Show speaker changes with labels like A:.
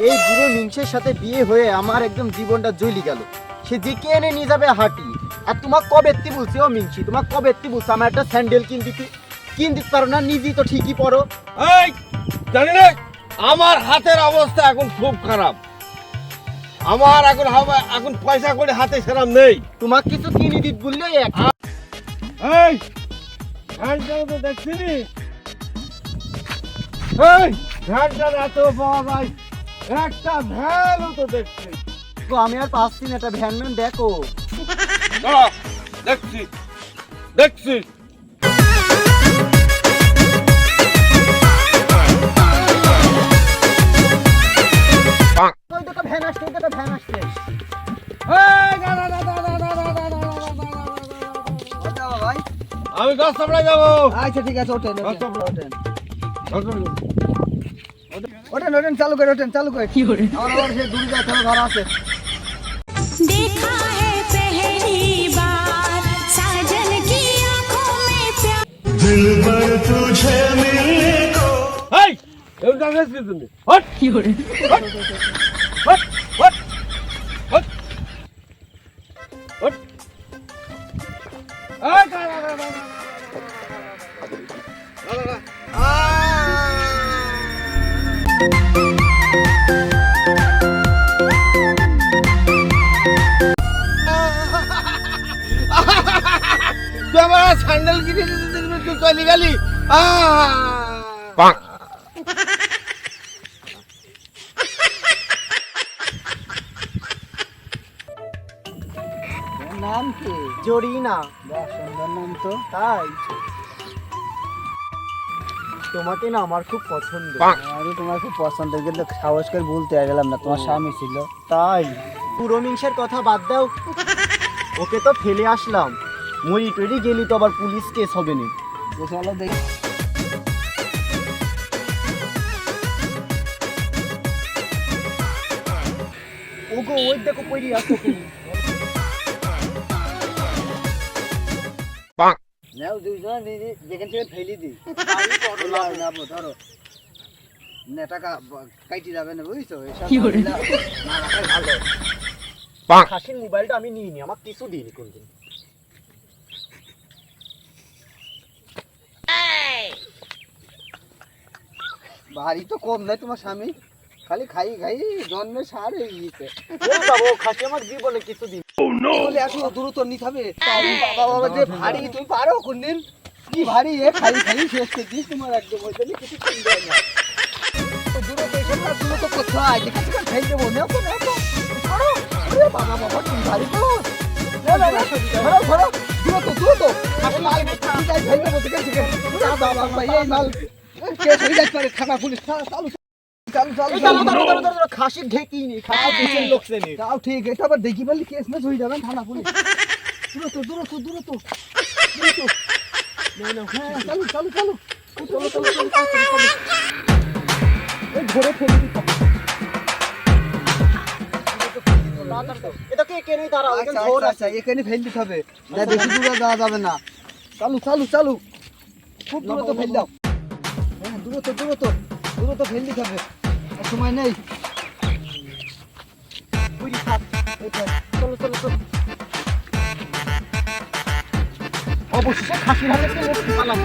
A: এই বুড়ো মিংসের সাথে বিয়ে হয়ে আমার একদম জীবনটা জ্বলি গেল। সে যে কে এনে নিয়ে যাবে হাঁটি। আর তোমার কবে এত্তি বলছি ও মিংসি, তোমার কবে এত্তি বলছি আমার একটা স্যান্ডেল কিনতে পারো না, নিজেই তো ঠিকই পরো।
B: এই জানি না, আমার হাতের অবস্থা এখন খুব খারাপ। আমার এখন পয়সা করে হাতে সেরাম নেই।
A: তোমার কিছু কিনে দিত বললে
B: এই ভ্যানটা তো দেখছি নি। এই ভ্যানটা এত বড় ভাই, একটা ভ্যানও তো দেখছি।
A: আমি আর পাচ্ছি না, একটা ভ্যান ম্যান দেখো।
B: দাঁড়া, দেখছি দেখছি।
A: ওই দেখো ভ্যান আসছে, ওই দেখো ভ্যান আসছে। ভাই
B: আমি গাছতলায় যাবো।
A: আচ্ছা ঠিক আছে, ওঠেন
B: গাছতলায়।
A: ওঠেন ওঠেন, চালু করে ওঠেন, চালু করে। কি করে আমার সে দূরে যাচ্ছে, ঘর আছে।
C: देखा है पहली बार साजन की आंखों में प्यार
D: दिल भर तुझे मिलने को
B: এই এমন জায়গায় এসেছিস তুমি? হট
C: की हो रहे
B: hot hot hot hot hot. এই দাঁড়া। তুই আমার স্যান্ডেল কিনে দিতে দিবি, তুই চলে গেলি।
A: নাম কি? জরিনা। বাহ, সুন্দর নাম তো। তাই তোমাকে না আমার খুব পছন্দ।
E: আমি তোমার খুব পছন্দ, কিন্তু সাহস করে বলতে গেলাম না, তোমার স্বামী ছিল।
A: তাই পুরো মিংসের কথা বাদ দাও, ওকে তো ফেলে আসলাম। মরি টরি গেলি তো আবার পুলিশ কেস হবে না।
E: চলো দেখি।
A: ওগো ওই দেখো পড়ি আসো।
E: নাও দুইজন যেখান থেকে ফেলি দিই। নাবো ধরো, নেটাকা কাইটি যাবে না, বুঝছো?
C: কি করে?
E: না রাখাই ভালো।
A: খাসির মোবাইলটা আমি নিইনি, আমার কিছু দিইনি কোনদিন।
E: ভারী তো কম নাই তোমার স্বামী, খালি খাই খাই জন্মে সার হয়ে গিয়েছে।
A: বাবু খাসি আমার জীবনে কিছু দিন।
E: বলে আসো দ্রুত নিতে হবে। বাবা বাবা যে ভারী, তুমি পারো কোনদিন? কি ভারী এ, খাই খাই শেষ করে দিস তোমার একদম। ওই জন্য কিছু কিনবে না, দ্রুত এসে দ্রুত করতে হয়। যেখান থেকে খাই দেবো, নেও তো নেও তো, ধরো। ওরে বাবা বাবা, তুমি ভারী তো। ধরো ধরো, দ্রুত দ্রুত। মাল খাই দেবো যেখান থেকে। বাবা বাবা, এই মাল কেস হয়ে যাচ্ছে পারে, থানা পুলিশ। চালু চালু চালু।
A: খাসির ঢেকি নেই, খাসির পেছন লোকছে নেই।
E: তাও ঠিক, এটা আবার দেখি বললি কেস মেস হয়ে যাবেন, থানা পুলিশ। দ্রুত দ্রুত দ্রুত দ্রুত। হ্যাঁ চালু চালু চালু। চলো চলো চলো চলো।
A: ওই ধরে ফেলে দিতে হবে। এটা কে নেই, দাঁড়াও, এখানে ঝোর আছে।
E: আচ্ছা, এখানে ফেল দিতে হবে, না বেশি দূরে যাওয়া যাবে না। চালু চালু চালু, খুব দ্রুত ফেল দাও। হ্যাঁ দ্রুত দ্রুত দ্রুত ফেল দিতে হবে, আর সময় নেই।
A: বুঝি থাক। চলো চলো চলো। অবশেষে খাসির হাতে পালাম।